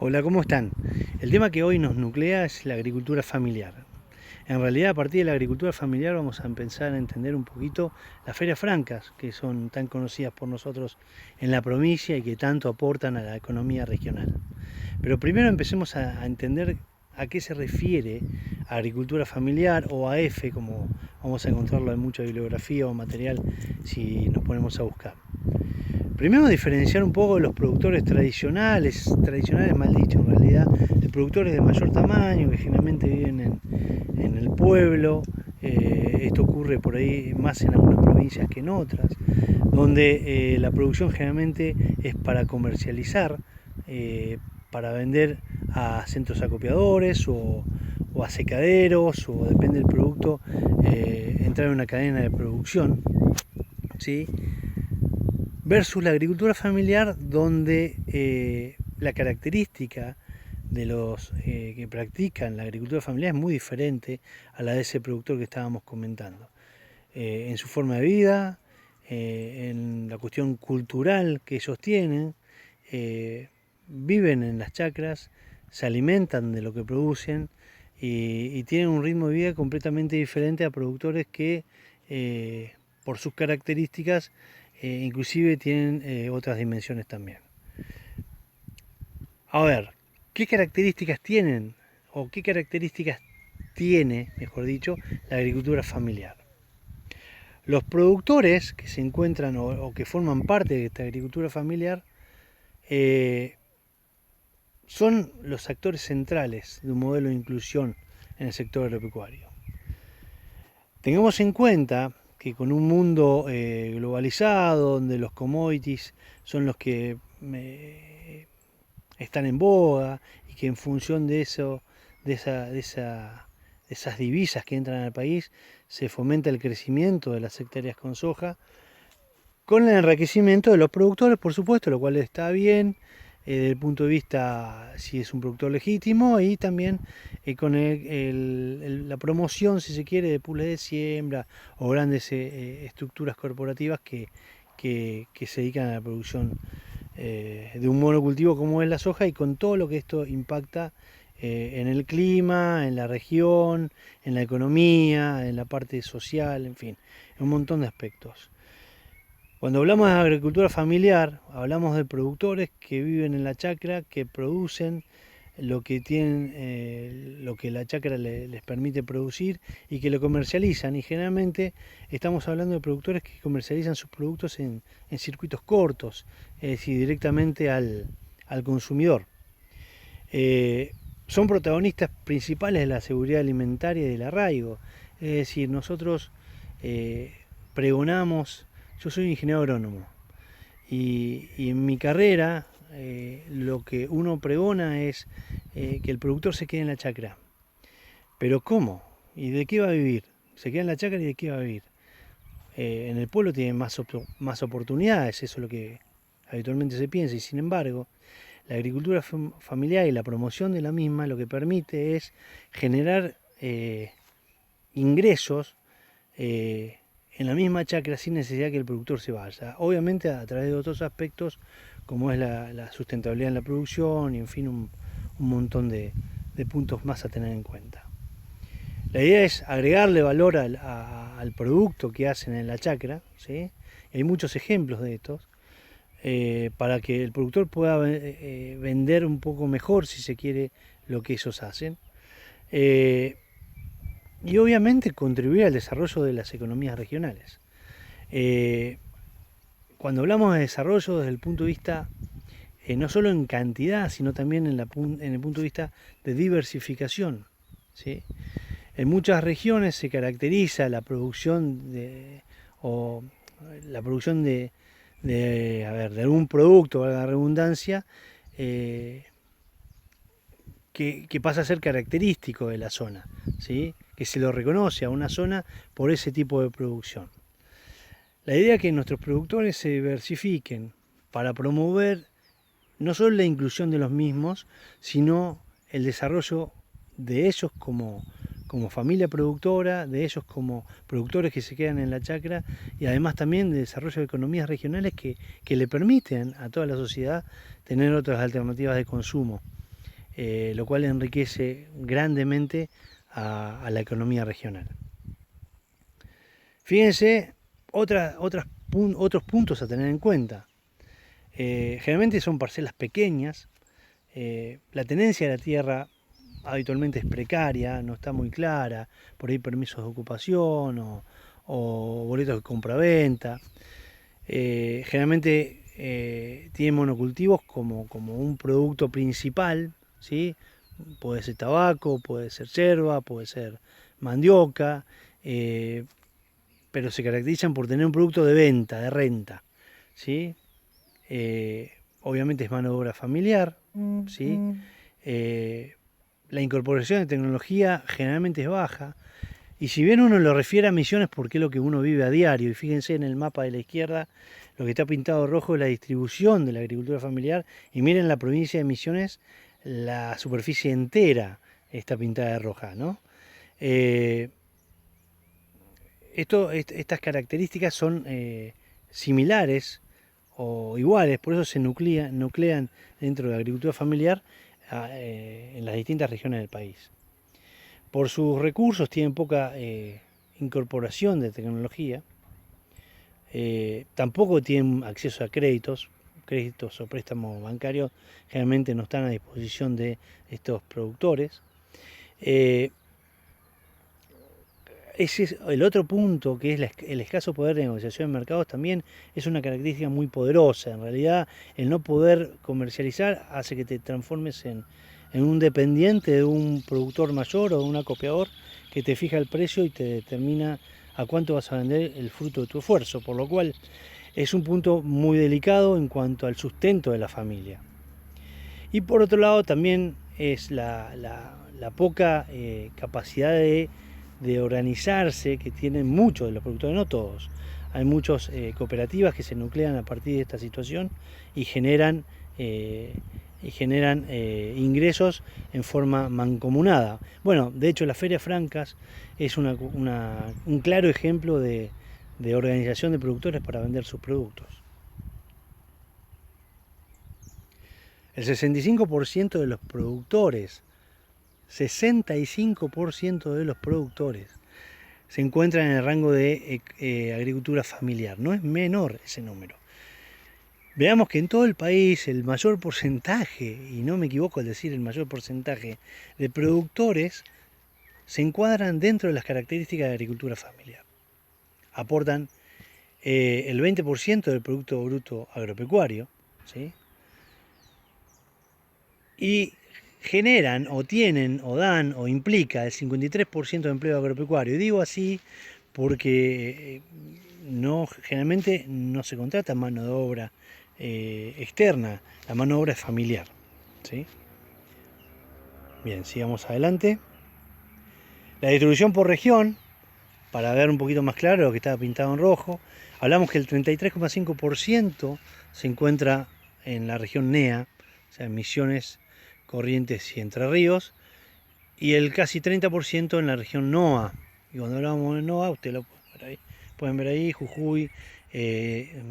Hola, ¿cómo están? El tema que hoy nos nuclea es la agricultura familiar. En realidad, a partir de la agricultura familiar vamos a empezar a entender un poquito las ferias francas, que son tan conocidas por nosotros en la provincia y que tanto aportan a la economía regional. Pero primero empecemos a entender a qué se refiere agricultura familiar o AF, como vamos a encontrarlo en mucha bibliografía o material si nos ponemos a buscar. Primero diferenciar un poco de los productores tradicionales mal dicho en realidad, de productores de mayor tamaño que generalmente viven en el pueblo. Esto ocurre por ahí más en algunas provincias que en otras, donde la producción generalmente es para comercializar, para vender a centros acopiadores o a secaderos, o depende del producto, entrar en una cadena de producción, ¿sí? Versus la agricultura familiar, donde la característica de los que practican la agricultura familiar es muy diferente a la de ese productor que estábamos comentando. En su forma de vida, en la cuestión cultural que ellos tienen, viven en las chacras, se alimentan de lo que producen y tienen un ritmo de vida completamente diferente a productores que por sus características inclusive tienen otras dimensiones también. A ver, ¿qué características tienen o qué características tiene, mejor dicho, la agricultura familiar? Los productores que se encuentran o que forman parte de esta agricultura familiar eh, son los actores centrales de un modelo de inclusión en el sector agropecuario. Tengamos en cuenta que con un mundo globalizado, donde los commodities son los que están en boga y que en función de eso, de esas divisas que entran al país, se fomenta el crecimiento de las hectáreas con soja, con el enriquecimiento de los productores, por supuesto, lo cual está bien desde el punto de vista si es un productor legítimo, y también con la promoción, si se quiere, de pools de siembra o grandes estructuras corporativas que se dedican a la producción de un monocultivo como es la soja, y con todo lo que esto impacta en el clima, en la región, en la economía, en la parte social, en fin, en un montón de aspectos. Cuando hablamos de agricultura familiar, hablamos de productores que viven en la chacra, que producen lo que tienen, lo que la chacra les permite producir y que lo comercializan. Y generalmente estamos hablando de productores que comercializan sus productos en circuitos cortos, es decir, directamente al consumidor. Son protagonistas principales de la seguridad alimentaria y del arraigo. Es decir, nosotros pregonamos. Yo soy ingeniero agrónomo y en mi carrera lo que uno pregona es que el productor se quede en la chacra. Pero ¿cómo? ¿Y de qué va a vivir? Se queda en la chacra y de qué va a vivir. En el pueblo tiene más oportunidades, eso es lo que habitualmente se piensa, y sin embargo la agricultura familiar y la promoción de la misma lo que permite es generar ingresos en la misma chacra sin necesidad que el productor se vaya. Obviamente a través de otros aspectos como es la sustentabilidad en la producción y en fin un montón de puntos más a tener en cuenta. La idea es agregarle valor al producto que hacen en la chacra, ¿sí? Hay muchos ejemplos de estos, para que el productor pueda vender un poco mejor, si se quiere, lo que ellos hacen. Y obviamente contribuir al desarrollo de las economías regionales. Cuando hablamos de desarrollo desde el punto de vista, no solo en cantidad, sino también en el punto de vista de diversificación, ¿sí? En muchas regiones se caracteriza la producción de algún producto, valga la redundancia, que pasa a ser característico de la zona, ¿sí? Que se lo reconoce a una zona por ese tipo de producción. La idea es que nuestros productores se diversifiquen para promover no solo la inclusión de los mismos, sino el desarrollo de ellos como familia productora, de ellos como productores que se quedan en la chacra, y además también de desarrollo de economías regionales que le permiten a toda la sociedad tener otras alternativas de consumo. lo cual enriquece grandemente a la economía regional. Fíjense otros puntos a tener en cuenta. Generalmente son parcelas pequeñas, la tenencia de la tierra habitualmente es precaria, no está muy clara, por ahí permisos de ocupación o boletos de compra-venta. Generalmente tienen monocultivos como un producto principal, ¿sí? Puede ser tabaco, puede ser yerba, puede ser mandioca, pero se caracterizan por tener un producto de venta, de renta, ¿sí? Obviamente es mano de obra familiar, ¿sí? La incorporación de tecnología generalmente es baja, y si bien uno lo refiere a Misiones porque es lo que uno vive a diario, y fíjense en el mapa de la izquierda, lo que está pintado rojo es la distribución de la agricultura familiar, y miren la provincia de Misiones, la superficie entera está pintada de roja, ¿no? Estas características son similares o iguales, por eso se nuclean dentro de la agricultura familiar en las distintas regiones del país. Por sus recursos tienen poca incorporación de tecnología, tampoco tienen acceso a créditos o préstamos bancarios generalmente no están a disposición de estos productores. Ese es el otro punto, que es el escaso poder de negociación en mercados, también es una característica muy poderosa. En realidad, el no poder comercializar hace que te transformes en un dependiente de un productor mayor o de un acopiador que te fija el precio y te determina a cuánto vas a vender el fruto de tu esfuerzo, por lo cual es un punto muy delicado en cuanto al sustento de la familia. Y por otro lado también es la poca capacidad de organizarse que tienen muchos de los productores, no todos. Hay muchas cooperativas que se nuclean a partir de esta situación y generan ingresos en forma mancomunada. Bueno, de hecho las ferias francas es un claro ejemplo de organización de productores para vender sus productos. El 65% de los productores, 65% de los productores se encuentran en el rango de agricultura familiar. No es menor ese número. Veamos que en todo el país el mayor porcentaje, y no me equivoco al decir el mayor porcentaje, de productores se encuadran dentro de las características de agricultura familiar. Aportan el 20% del Producto Bruto Agropecuario, ¿sí? Y generan o tienen o dan o implica el 53% de empleo agropecuario. Y digo así porque generalmente no se contrata mano de obra externa, la mano de obra es familiar, ¿sí? Bien, sigamos adelante. La distribución por región, para ver un poquito más claro lo que estaba pintado en rojo, hablamos que el 33,5% se encuentra en la región NEA, o sea, en Misiones, Corrientes y Entre Ríos, y el casi 30% en la región NOA. Y cuando hablamos de NOA, ustedes lo pueden ver ahí, Jujuy,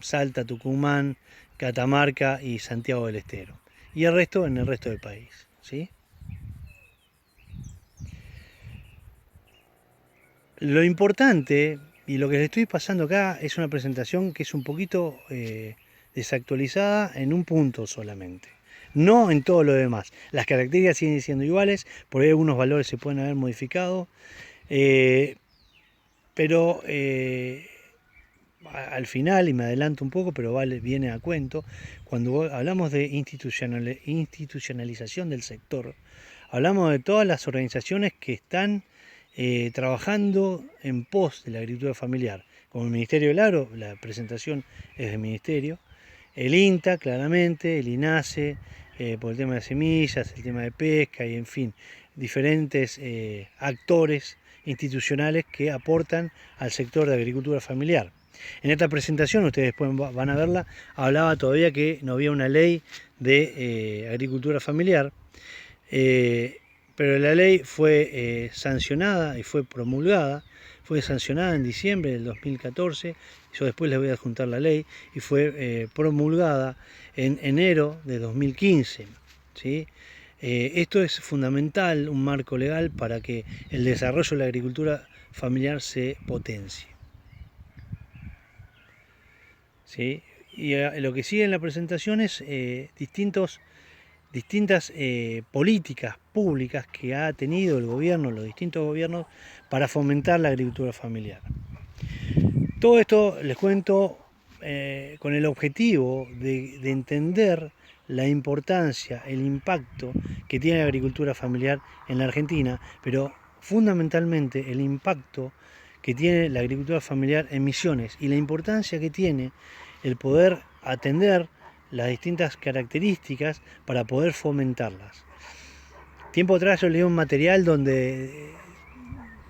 Salta, Tucumán, Catamarca y Santiago del Estero. Y el resto en el resto del país, ¿sí? Lo importante, y lo que les estoy pasando acá, es una presentación que es un poquito desactualizada en un punto solamente. No en todo lo demás. Las características siguen siendo iguales, por ahí algunos valores se pueden haber modificado, pero al final, y me adelanto un poco, pero viene a cuento, cuando hablamos de institucionalización del sector, hablamos de todas las organizaciones que están trabajando en pos de la agricultura familiar, como el Ministerio del Agro, la presentación es del Ministerio, el INTA claramente, el INASE, por el tema de semillas, el tema de pesca y en fin, diferentes actores institucionales que aportan al sector de agricultura familiar. En esta presentación, ustedes después van a verla, hablaba todavía que no había una ley de agricultura familiar, pero la ley fue sancionada y fue promulgada, fue sancionada en diciembre del 2014, yo después les voy a adjuntar la ley, y fue promulgada en enero de 2015, ¿sí? Esto es fundamental, un marco legal para que el desarrollo de la agricultura familiar se potencie. ¿Sí? Y lo que sigue en la presentación es distintas políticas públicas que ha tenido el gobierno, los distintos gobiernos, para fomentar la agricultura familiar. Todo esto les cuento con el objetivo de entender la importancia, el impacto que tiene la agricultura familiar en la Argentina, pero fundamentalmente el impacto que tiene la agricultura familiar en Misiones y la importancia que tiene el poder atender las distintas características para poder fomentarlas. Tiempo atrás yo leí un material donde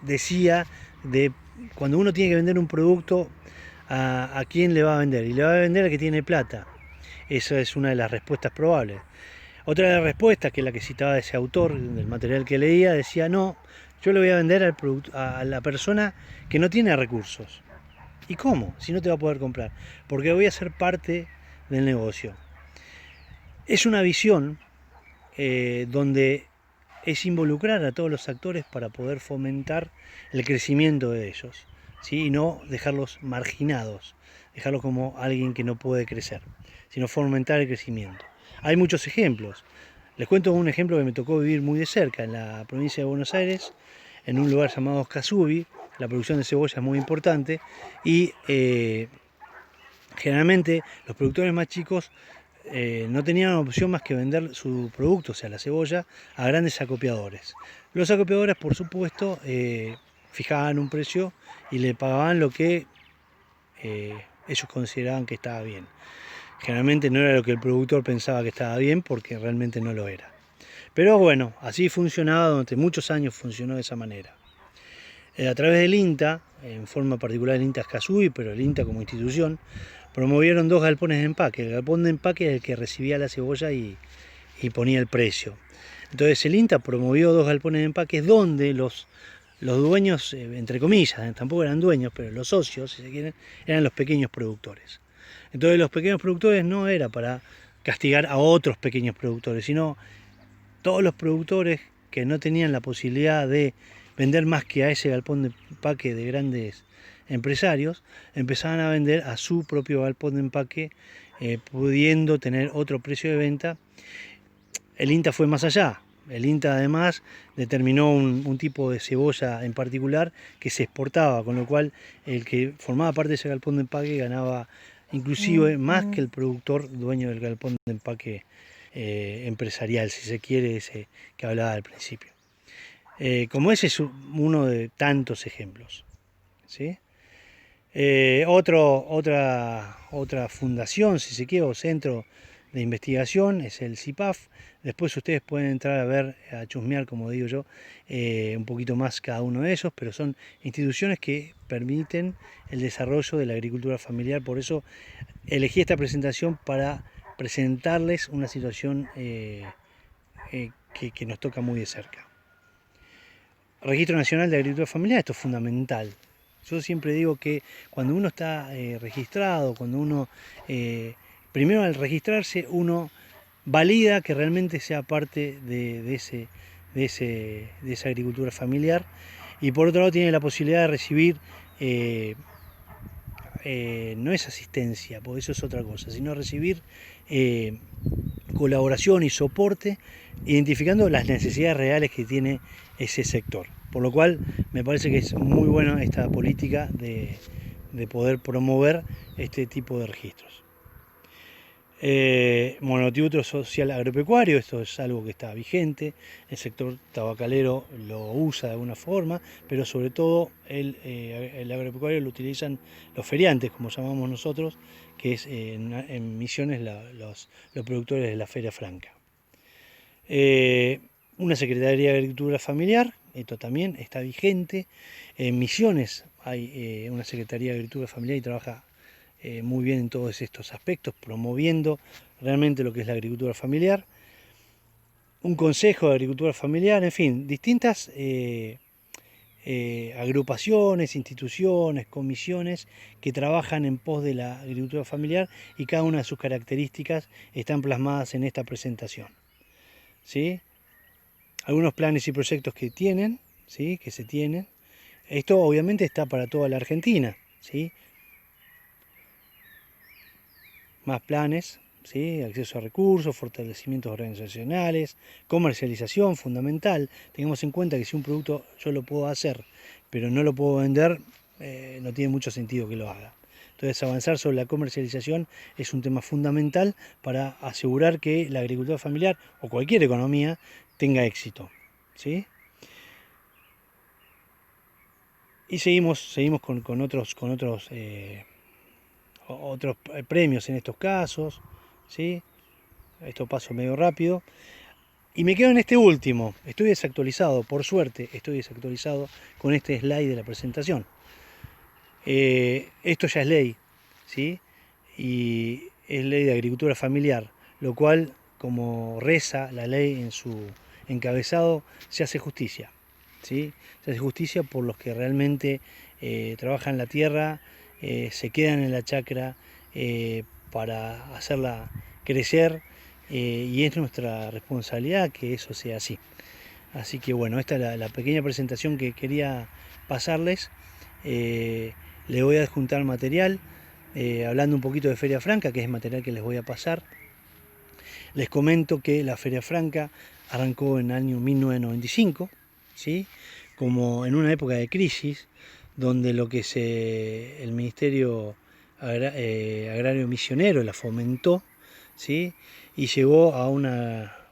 decía de cuando uno tiene que vender un producto, a quién le va a vender, y le va a vender al que tiene plata. Esa es una de las respuestas probables. Otra de las respuestas, que es la que citaba ese autor del material que leía, decía: no, yo le voy a vender a la persona que no tiene recursos. ¿Y cómo? Si no te va a poder comprar. Porque voy a ser parte del negocio. Es una visión donde es involucrar a todos los actores para poder fomentar el crecimiento de ellos, ¿sí? Y no dejarlos marginados, dejarlos como alguien que no puede crecer, sino fomentar el crecimiento. Hay muchos ejemplos. Les cuento un ejemplo que me tocó vivir muy de cerca, en la provincia de Buenos Aires, en un lugar llamado Casubi. La producción de cebolla es muy importante y generalmente los productores más chicos no tenían opción más que vender su producto, o sea, la cebolla, a grandes acopiadores. Los acopiadores, por supuesto, fijaban un precio y le pagaban lo que ellos consideraban que estaba bien. Generalmente no era lo que el productor pensaba que estaba bien, porque realmente no lo era. Pero bueno, así funcionaba, durante muchos años funcionó de esa manera. A través del INTA, en forma particular el INTA Escazú, pero el INTA como institución, promovieron 2 galpones de empaque. El galpón de empaque es el que recibía la cebolla y ponía el precio. Entonces el INTA promovió 2 galpones de empaque donde los dueños, entre comillas, tampoco eran dueños, pero los socios, si se quieren, eran los pequeños productores. Entonces los pequeños productores no era para castigar a otros pequeños productores, sino todos los productores que no tenían la posibilidad de vender más que a ese galpón de empaque de grandes empresarios, empezaban a vender a su propio galpón de empaque, pudiendo tener otro precio de venta. El INTA fue más allá. El INTA además determinó un tipo de cebolla en particular que se exportaba, con lo cual el que formaba parte de ese galpón de empaque ganaba inclusive más que el productor dueño del galpón de empaque empresarial, si se quiere, ese que hablaba al principio. Como ese es uno de tantos ejemplos, ¿sí? Otra fundación, si se quiere, o centro de investigación es el CIPAF. Después ustedes pueden entrar a ver, a chusmear, como digo yo, un poquito más cada uno de ellos, pero son instituciones que permiten el desarrollo de la agricultura familiar. Por eso elegí esta presentación, para presentarles una situación que nos toca muy de cerca. Registro Nacional de Agricultura Familiar, esto es fundamental. Yo siempre digo que cuando uno está registrado, cuando uno, primero al registrarse, uno valida que realmente sea parte de esa agricultura familiar, y por otro lado tiene la posibilidad de recibir, no es asistencia, porque eso es otra cosa, sino recibir colaboración y soporte, identificando las necesidades reales que tiene ese sector. Por lo cual me parece que es muy buena esta política de poder promover este tipo de registros. Monotributo social agropecuario, esto es algo que está vigente, el sector tabacalero lo usa de alguna forma, pero sobre todo el agropecuario lo utilizan los feriantes, como llamamos nosotros, que es en Misiones los productores de la Feria Franca. Una Secretaría de Agricultura Familiar, esto también está vigente. En Misiones hay una Secretaría de Agricultura Familiar y trabaja muy bien en todos estos aspectos, promoviendo realmente lo que es la agricultura familiar. Un consejo de agricultura familiar, en fin, distintas agrupaciones, instituciones, comisiones que trabajan en pos de la agricultura familiar, y cada una de sus características están plasmadas en esta presentación, ¿sí? algunos planes y proyectos que tienen, ¿sí? Que se tienen. Esto obviamente está para toda la Argentina, ¿sí? Más planes, ¿sí? Acceso a recursos, fortalecimientos organizacionales, comercialización fundamental. Tengamos en cuenta que si un producto yo lo puedo hacer, pero no lo puedo vender, no tiene mucho sentido que lo haga. Entonces avanzar sobre la comercialización es un tema fundamental para asegurar que la agricultura familiar o cualquier economía tenga éxito, ¿sí? Y seguimos con otros premios en estos casos, ¿sí? Esto paso medio rápido. Y me quedo en este último. Estoy desactualizado, por suerte, estoy desactualizado con este slide de la presentación. Esto ya es ley, ¿sí? Y es ley de agricultura familiar, lo cual, como reza la ley en su encabezado, se hace justicia, ¿sí? Se hace justicia por los que realmente trabajan la tierra, se quedan en la chacra para hacerla crecer, y es nuestra responsabilidad que eso sea así. Así que bueno, esta es la pequeña presentación que quería pasarles. Eh, Les voy a adjuntar material, hablando un poquito de Feria Franca, que es el material que les voy a pasar. Les comento que la Feria Franca arrancó en el año 1995, ¿sí? Como en una época de crisis, donde el Ministerio Agrario Misionero la fomentó, ¿sí? Y llegó a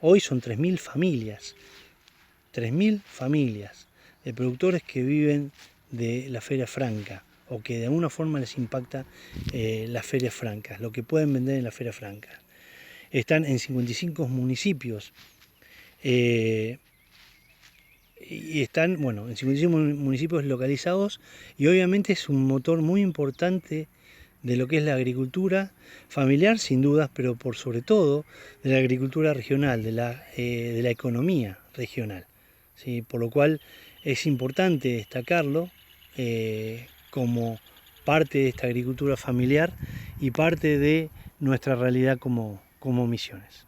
hoy son 3.000 familias, 3.000 familias de productores que viven de la Feria Franca o que de alguna forma les impacta las ferias francas, lo que pueden vender en la Feria Franca. Están en 55 municipios y están, bueno, en 55 municipios localizados, y obviamente es un motor muy importante de lo que es la agricultura familiar, sin dudas, pero por sobre todo de la agricultura regional, de la economía regional, ¿sí? Por lo cual es importante destacarlo como parte de esta agricultura familiar y parte de nuestra realidad como Misiones.